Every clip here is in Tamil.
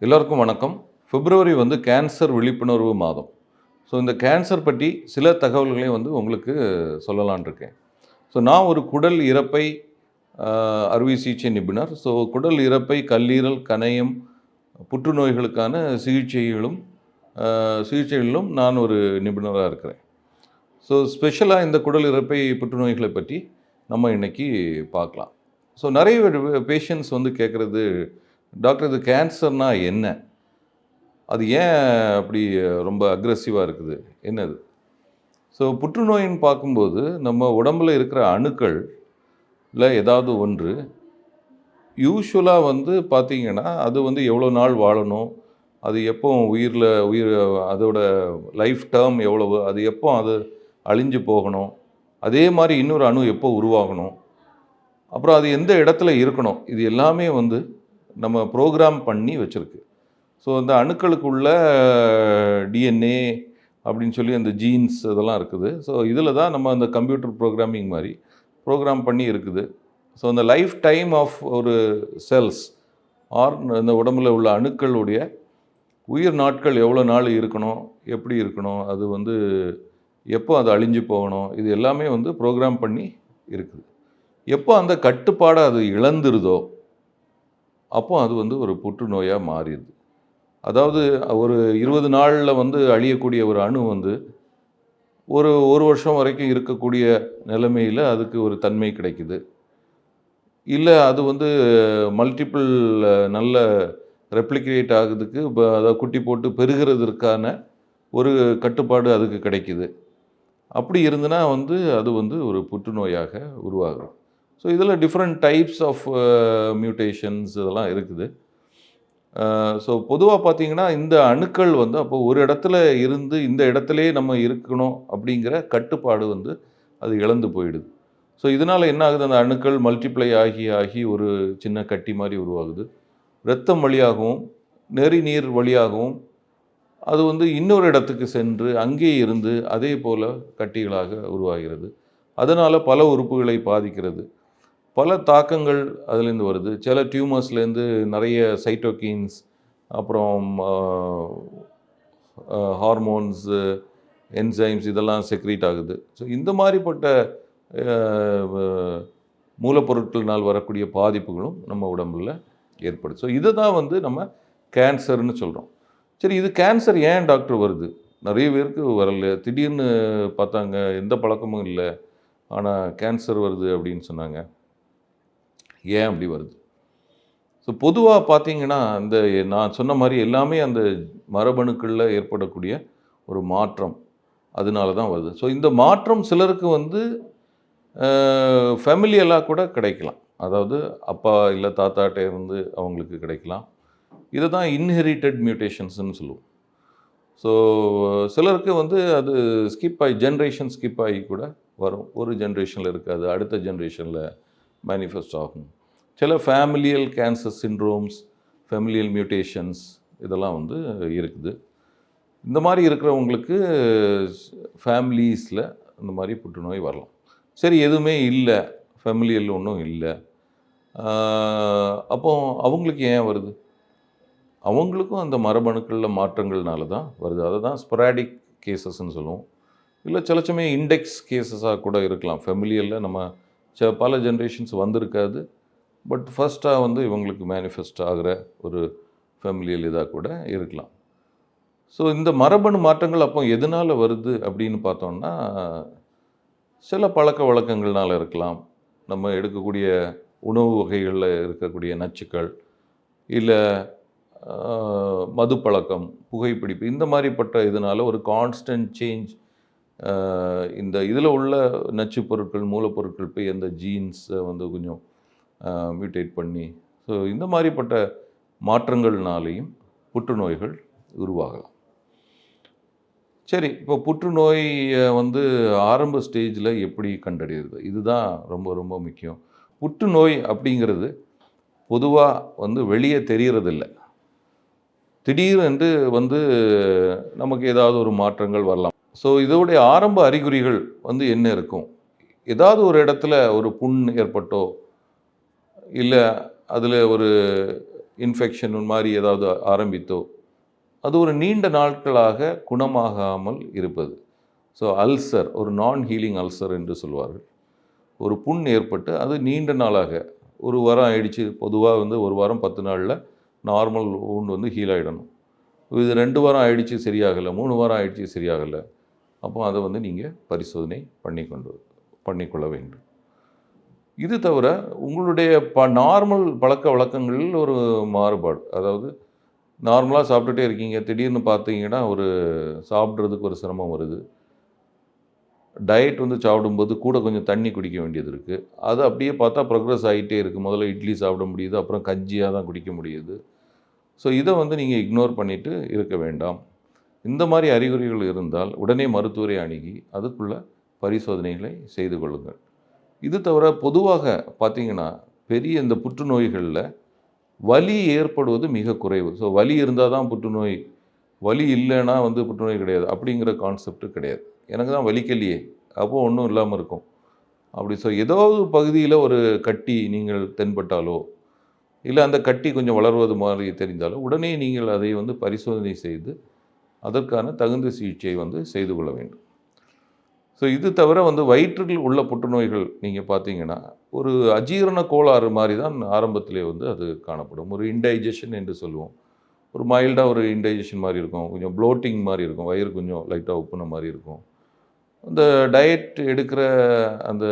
எல்லோருக்கும் வணக்கம். பிப்ரவரி கேன்சர் விழிப்புணர்வு மாதம். ஸோ இந்த கேன்சர் பற்றி சில தகவல்களையும் உங்களுக்கு சொல்லலான்னு இருக்கேன். ஸோ நான் ஒரு குடல் இரைப்பை அறுவை சிகிச்சை நிபுணர். ஸோ குடல் இரைப்பை, கல்லீரல், கணையம், புற்றுநோய்களுக்கான சிகிச்சைகளிலும் நான் ஒரு நிபுணராக இருக்கிறேன். ஸோ ஸ்பெஷலாக இந்த குடல் இரைப்பை புற்றுநோய்களை பற்றி நம்ம இன்னைக்கு பார்க்கலாம். ஸோ நிறைய பேஷண்ட்ஸ் கேட்குறது, டாக்டர் இது கேன்சர்னா என்ன? அது ஏன் அப்படி ரொம்ப அக்ரெசிவாக இருக்குது? என்னது? ஸோ புற்றுநோயின்னு பார்க்கும்போது நம்ம உடம்புல இருக்கிற அணுக்கள்ல ஏதாவது ஒன்று யூசுவலாக பார்த்தீங்கன்னா, அது எவ்வளோ நாள் வாழணும், அது எப்போ உயிர் அதோட லைஃப் டேர்ம் எவ்வளவு, அது எப்போ அது அழிஞ்சு போகணும், அதே மாதிரி இன்னொரு அணு எப்போ உருவாகணும், அப்புறம் அது எந்த இடத்துல இருக்கணும், இது எல்லாமே நம்ம ப்ரோக்ராம் பண்ணி வச்சுருக்கு. ஸோ அந்த அணுக்களுக்குள்ள டிஎன்ஏ அப்படின்னு சொல்லி அந்த ஜீன்ஸ் அதெல்லாம் இருக்குது. ஸோ இதில் தான் நம்ம அந்த கம்ப்யூட்டர் ப்ரோக்ராமிங் மாதிரி ப்ரோக்ராம் பண்ணி இருக்குது. ஸோ அந்த லைஃப் டைம் ஆஃப் ஒரு செல்ஸ் ஆர் இந்த உடம்புல உள்ள அணுக்களுடைய உயிர் நாட்கள் எவ்வளோ நாள் இருக்கணும், எப்படி இருக்கணும், அது எப்போ அது அழிஞ்சு போகணும், இது எல்லாமே ப்ரோக்ராம் பண்ணி இருக்குது. எப்போ அந்த கட்டுப்பாடை அது இழந்துருதோ அப்போ அது ஒரு புற்றுநோயாக மாறிடுது. அதாவது ஒரு 20 நாளில் அழியக்கூடிய ஒரு அணு ஒரு வருஷம் வரைக்கும் இருக்கக்கூடிய நிலைமையில் அதுக்கு ஒரு தன்மை கிடைக்குது. இல்லை அது மல்டிபிள் நல்ல ரெப்ளிகேட் ஆகுறதுக்கு அதை குட்டி போட்டு பெருகிறதுக்கான ஒரு கட்டுப்பாடு அதுக்கு கிடைக்குது. அப்படி இருந்துன்னா அது ஒரு புற்றுநோயாக உருவாகும். ஸோ இதில் டிஃப்ரெண்ட் டைப்ஸ் ஆஃப் மியூட்டேஷன்ஸ் இதெல்லாம் இருக்குது. ஸோ பொதுவாக பார்த்தீங்கன்னா, இந்த அணுக்கள் அப்போ ஒரு இடத்துல இருந்து இந்த இடத்துலையே நம்ம இருக்கணும் அப்படிங்கிற கட்டுப்பாடு அது இழந்து போயிடுது. ஸோ இதனால் என்ன ஆகுது, அந்த அணுக்கள் மல்டிப்ளை ஆகி ஆகி ஒரு சின்ன கட்டி மாதிரி உருவாகுது. இரத்தம் வழியாகவும் நெறி வழியாகவும் அது இன்னொரு இடத்துக்கு சென்று அங்கே இருந்து அதே போல் கட்டிகளாக உருவாகிறது. அதனால் பல உறுப்புகளை பாதிக்கிறது. பல தாக்கங்கள் அதுலேருந்து வருது. சில டியூமர்ஸ்லேருந்து நிறைய சைட்டோகின்ஸ், அப்புறம் ஹார்மோன்ஸு, என்சைம்ஸ் இதெல்லாம் செக்ரீட் ஆகுது. ஸோ இந்த மாதிரிப்பட்ட மூலப்பொருட்களினால் வரக்கூடிய பாதிப்புகளும் நம்ம உடம்பில் ஏற்படுது. ஸோ இதை தான் நம்ம கேன்சர்னு சொல்கிறோம். சரி, இது கேன்சர் ஏன் டாக்டர் வருது? நிறைய பேருக்கு வரல. திடீர்னு பார்த்தாங்க, எந்த பழக்கமும் இல்லை, ஆனால் கேன்சர் வருது அப்படின்னு சொன்னாங்க. ஏன் அப்படி வருது? ஸோ பொதுவாக பார்த்தீங்கன்னா, அந்த நான் சொன்ன மாதிரி எல்லாமே அந்த மரபணுக்களில் ஏற்படக்கூடிய ஒரு மாற்றம், அதனால தான் வருது. ஸோ இந்த மாற்றம் சிலருக்கு ஃபேமிலியலாக கூட கிடைக்கலாம். அதாவது அப்பா இல்லை தாத்தாட்டே அவங்களுக்கு கிடைக்கலாம். இதை தான் இன்ஹெரிட்டட் மியூட்டேஷன்ஸ்னு சொல்லுவோம். ஸோ சிலருக்கு அது ஜென்ரேஷன் ஸ்கிப் ஆகி கூட வரும். ஒரு ஜென்ரேஷனில் இருக்காது, அடுத்த ஜென்ரேஷனில் மேனிஃபெஸ்ட் ஆகும். சில familial cancer syndromes, familial mutations இதெல்லாம் இருக்குது. இந்த மாதிரி இருக்கிறவங்களுக்கு ஃபேமிலிஸில் இந்த மாதிரி புற்றுநோய் வரலாம். சரி, எதுவுமே இல்லை, ஃபேமிலியல் ஒன்றும் இல்லை, அப்போ அவங்களுக்கு ஏன் வருது? அவங்களுக்கும் அந்த மரபணுக்களில் மாற்றங்கள்னால தான் வருது. அதை தான் ஸ்பொராடிக் கேசஸ்ன்னு சொல்லுவோம். இல்லை சில சமயம் இண்டெக்ஸ் கேசஸாக கூட இருக்கலாம். ஃபெமிலியலில் நம்ம பல ஜென்ரேஷன்ஸ் வந்திருக்காது, பட் ஃபஸ்ட்டாக இவங்களுக்கு மேனிஃபெஸ்ட் ஆகிற ஒரு ஃபெமிலியல் இதாக கூட இருக்கலாம். ஸோ இந்த மரபணு மாற்றங்கள் அப்போ எதனால் வருது அப்படின்னு பார்த்தோம்னா, சில பழக்க வழக்கங்கள்னால இருக்கலாம். நம்ம எடுக்கக்கூடிய உணவு வகைகளில் இருக்கக்கூடிய நச்சுக்கள், இல்லை மது பழக்கம், புகைப்பிடிப்பு, இந்த மாதிரிப்பட்ட இதனால் ஒரு கான்ஸ்டன்ட் சேஞ்ச், இந்த இதில் உள்ள நச்சு பொருட்கள், மூலப்பொருட்கள் போய் அந்த ஜீன்ஸை கொஞ்சம் மியூட்டேட் பண்ணி, ஸோ இந்த மாதிரிப்பட்ட மாற்றங்கள்னாலேயும் புற்றுநோய்கள் உருவாகலாம். சரி, இப்போ புற்றுநோயை ஆரம்ப ஸ்டேஜில் எப்படி கண்டறியுது? இதுதான் ரொம்ப ரொம்ப முக்கியம். புற்றுநோய் அப்படிங்கிறது பொதுவாக வெளியே தெரிகிறதில்ல. திடீரென்று நமக்கு ஏதாவது ஒரு மாற்றங்கள் வரலாம். ஸோ இதோடைய ஆரம்ப அறிகுறிகள் என்ன இருக்கும்? ஏதாவது ஒரு இடத்துல ஒரு புண் ஏற்பட்டோ, இல்லை அதில் ஒரு இன்ஃபெக்ஷன் மாதிரி ஏதாவது ஆரம்பித்தோ அது ஒரு நீண்ட நாட்களாக குணமாகாமல் இருப்பது. ஸோ அல்சர், ஒரு நான் ஹீலிங் அல்சர் என்று சொல்வார்கள். ஒரு புண் ஏற்பட்டு அது நீண்ட நாளாக ஒரு வாரம் ஆயிடுச்சு. பொதுவாக வந்து ஒரு வாரம் 10 நாளில் நார்மல் வூண்ட் வந்து ஹீல் ஆகிடணும். இது 2 வாரம் ஆயிடுச்சு சரியாகலை, 3 வாரம் ஆயிடுச்சு சரியாகலை, அப்போ அதை வந்து நீங்கள் பரிசோதனை பண்ணிக்கொள்ள வேண்டும். இது தவிர உங்களுடைய நார்மல் பழக்க வழக்கங்களில் ஒரு மாறுபாடு, அதாவது நார்மலாக சாப்பிட்டுட்டே இருக்கீங்க, திடீர்னு பார்த்தீங்கன்னா ஒரு சாப்பிட்றதுக்கு ஒரு சிரமம் வருது. டயட் வந்து சாப்பிடும்போது கூட கொஞ்சம் தண்ணி குடிக்க வேண்டியது இருக்குது. அது அப்படியே பார்த்தா ப்ரோக்ரஸ் ஆகிட்டே இருக்குது. முதல்ல இட்லி சாப்பிட முடியுது, அப்புறம் கஞ்சியாக தான் குடிக்க முடியுது. ஸோ இதை வந்து நீங்கள் இக்னோர் பண்ணிவிட்டு இருக்க வேண்டாம். இந்த மாதிரி அறிகுறிகள் இருந்தால் உடனே மருத்துவரை அணுகி அதுக்குள்ள பரிசோதனைகளை செய்து கொள்ளுங்கள். இது தவிர பொதுவாக பார்த்தீங்கன்னா பெரிய இந்த புற்றுநோய்களில் வலி ஏற்படுவது மிக குறைவு. ஸோ வலி இருந்தால் தான் புற்றுநோய், வலி இல்லைன்னா வந்து புற்றுநோய் கிடையாது அப்படிங்கிற கான்செப்ட் கிடையாது. எனக்கு தான் வலிக்கலையே, அப்போது ஒன்றும் இல்லாமல் இருக்கும் அப்படி. ஸோ ஏதோ ஒரு பகுதியில் ஒரு கட்டி நீங்கள் தென்பட்டாலோ இல்லை அந்த கட்டி கொஞ்சம் வளர்வது மாதிரி தெரிந்தாலோ உடனே நீங்கள் அதை வந்து பரிசோதனை செய்து அதற்கான தகுந்த சிகிச்சை வந்து செய்து கொள்ள வேண்டும். ஸோ இது தவிர வந்து வயிற்றில் உள்ள புற்றுநோய்கள் நீங்கள் பார்த்தீங்கன்னா ஒரு அஜீரண கோளாறு மாதிரி தான் ஆரம்பத்திலே வந்து அது காணப்படும். ஒரு இன்டைஜஷன் என்று சொல்லுவோம். ஒரு மைல்டாக ஒரு இன்டைஜஷன் மாதிரி இருக்கும், கொஞ்சம் ப்ளோட்டிங் மாதிரி இருக்கும், வயிறு கொஞ்சம் லைட்டாக உப்புன மாதிரி இருக்கும். அந்த டயட் எடுக்கிற அந்த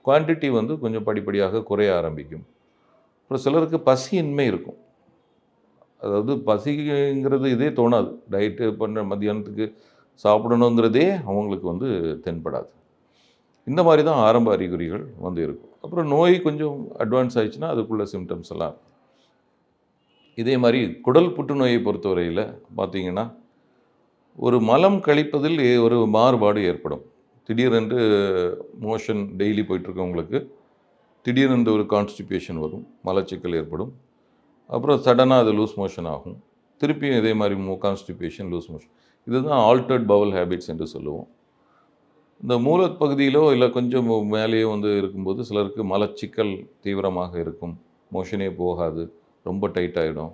குவான்டிட்டி வந்து கொஞ்சம் படிப்படியாக குறைய ஆரம்பிக்கும். அப்புறம் சிலருக்கு பசியின்மை இருக்கும். அதாவது பசிங்கிறது இதே தோணாது. டயட்டு பண்ண மத்தியானத்துக்கு சாப்பிடணுங்கிறதே அவங்களுக்கு வந்து தென்படாது. இந்த மாதிரி தான் ஆரம்ப அறிகுறிகள் வந்து இருக்கும். அப்புறம் நோய் கொஞ்சம் அட்வான்ஸ் ஆயிடுச்சுன்னா அதுக்குள்ள சிம்டம்ஸ் எல்லாம். இதே மாதிரி குடல் புற்றுநோயை பொறுத்தவரையில் பார்த்தீங்கன்னா ஒரு மலம் கழிப்பதில் ஒரு மாறுபாடு ஏற்படும். திடீரென்று மோஷன் டெய்லி போயிட்டுருக்கவங்களுக்கு திடீரென்று ஒரு கான்ஸ்டிபேஷன் வரும், மலச்சிக்கல் ஏற்படும். அப்புறம் சடனாக அது லூஸ் மோஷன் ஆகும். திருப்பியும் இதே மாதிரி கான்ஸ்டிபேஷன், லூஸ் மோஷன். இதுதான் ஆல்டர்ட் பவல் ஹேபிட்ஸ் என்று சொல்லுவோம். இந்த மூலப்பகுதியிலோ இல்லை கொஞ்சம் மேலேயோ வந்து இருக்கும்போது சிலருக்கு மலச்சிக்கல் தீவிரமாக இருக்கும், மோஷனே போகாது, ரொம்ப டைட் ஆகிடும்.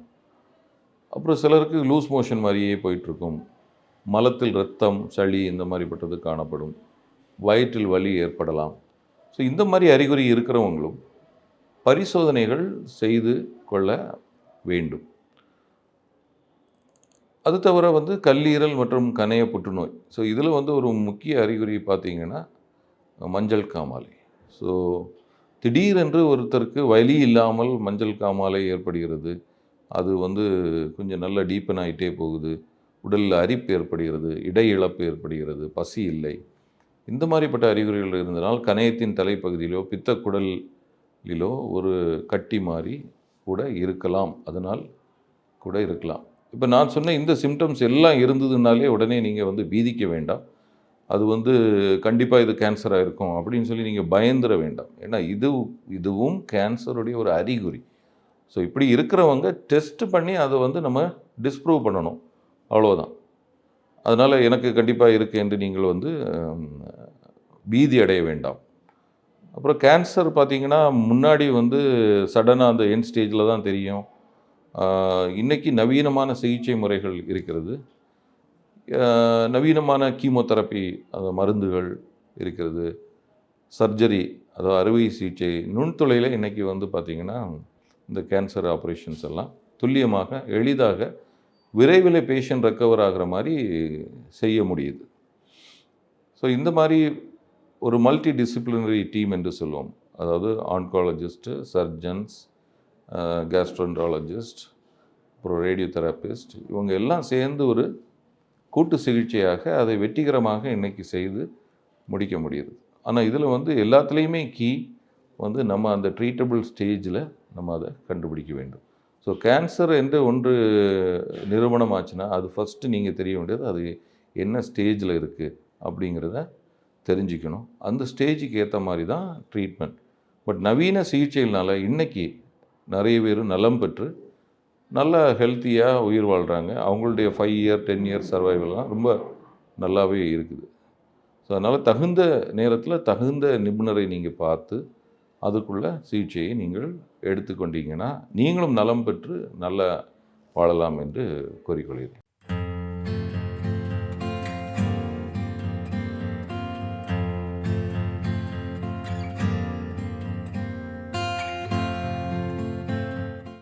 அப்புறம் சிலருக்கு லூஸ் மோஷன் மாதிரியே போயிட்டுருக்கும், மலத்தில் இரத்தம், சளி இந்த மாதிரிப்பட்டது காணப்படும், வயிற்றில் வலி ஏற்படலாம். ஸோ இந்த மாதிரி அறிகுறி இருக்கிறவங்களும் பரிசோதனைகள் செய்து கொள்ள வேண்டும். அது தவிர வந்து கல்லீரல் மற்றும் கணைய புற்றுநோய். ஸோ இதில் வந்து ஒரு முக்கிய அறிகுறி பார்த்தீங்கன்னா மஞ்சள் காமாலை. ஸோ திடீரென்று ஒருத்தருக்கு வலி இல்லாமல் மஞ்சள் காமாலை ஏற்படுகிறது. அது வந்து கொஞ்சம் நல்லா டீப்பன் ஆகிட்டே போகுது. உடலில் அரிப்பு ஏற்படுகிறது, இடை இழப்பு ஏற்படுகிறது, பசி இல்லை. இந்த மாதிரிப்பட்ட அறிகுறிகள் இருந்தனால் கணையத்தின் தலைப்பகுதியிலோ பித்தக்குடலிலோ ஒரு கட்டி மாதிரி கூட இருக்கலாம். அதனால் கூட இருக்கலாம். இப்போ நான் சொன்ன இந்த சிம்டம்ஸ் எல்லாம் இருந்ததுனாலே உடனே நீங்கள் வந்து பீதிக்க வேண்டாம். அது வந்து கண்டிப்பாக இது கேன்சராக இருக்கும் அப்படின்னு சொல்லி நீங்கள் பயந்துட வேண்டாம். ஏன்னா இதுவும் கேன்சருடைய ஒரு அறிகுறி. ஸோ இப்படி இருக்கிறவங்க டெஸ்ட் பண்ணி அதை வந்து நம்ம டிஸ்ப்ரூவ் பண்ணணும், அவ்வளோதான். அதனால் எனக்கு கண்டிப்பாக இருக்குது என்று நீங்கள் வந்து பீதி அடைய வேண்டாம். அப்புறம் கேன்சர் பார்த்திங்கன்னா முன்னாடி வந்து சடனாக அந்த எண்ட் ஸ்டேஜில் தான் தெரியும். இன்றைக்கி நவீனமான சிகிச்சை முறைகள் இருக்கிறது, நவீனமான கீமோதெரப்பி மருந்துகள் இருக்கிறது, சர்ஜரி அதாவது அறுவை சிகிச்சை நுண்துளையில் இன்றைக்கி வந்து பார்த்திங்கன்னா இந்த கேன்சர் ஆப்ரேஷன்ஸ் எல்லாம் துல்லியமாக எளிதாக விரைவில் பேஷண்ட் ரெக்கவர் ஆகிற மாதிரி செய்ய முடியுது. ஸோ இந்த மாதிரி ஒரு மல்டி டிசிப்ளினரி டீம் என்று சொல்லுவோம். அதாவது ஆன்காலஜிஸ்ட்டு, சர்ஜன்ஸ், கேஸ்ட்ரோன்ட்ராலஜிஸ்ட், அப்புறம் ரேடியோ தெரப்பிஸ்ட், இவங்க எல்லாம் சேர்ந்து ஒரு கூட்டு சிகிச்சையாக அதை வெற்றிகரமாக இன்றைக்கி செய்து முடிக்க முடியுது. ஆனால் இதில் வந்து எல்லாத்துலேயுமே கீ வந்து நம்ம அந்த ட்ரீட்டபிள் ஸ்டேஜில் நம்ம அதை கண்டுபிடிக்க வேண்டும். ஸோ கேன்சர் என்று ஒன்று நிரூபணம் ஆச்சுன்னா அது ஃபஸ்ட்டு நீங்கள் தெரிய வேண்டியது அது என்ன ஸ்டேஜில் இருக்குது அப்படிங்கிறத தெரிஞ்சுக்கணும். அந்த ஸ்டேஜுக்கு ஏற்ற மாதிரி தான் ட்ரீட்மெண்ட். பட் நவீன சிகிச்சைகள்னால இன்றைக்கி நிறைய பேர் நலம் பெற்று நல்லா ஹெல்த்தியாக உயிர் வாழ்கிறாங்க. அவங்களுடைய 5 இயர் 10 இயர் சர்வைவல்லாம் ரொம்ப நல்லாவே இருக்குது. ஸோ அதனால் தகுந்த நேரத்தில் தகுந்த நிபுணரை நீங்கள் பார்த்து அதுக்குள்ள சிகிச்சையை நீங்கள் எடுத்துக்கொண்டீங்கன்னா நீங்களும் நலம் பெற்று நல்ல வாழலாம் என்று கூறிக்கொள்கிறேன்.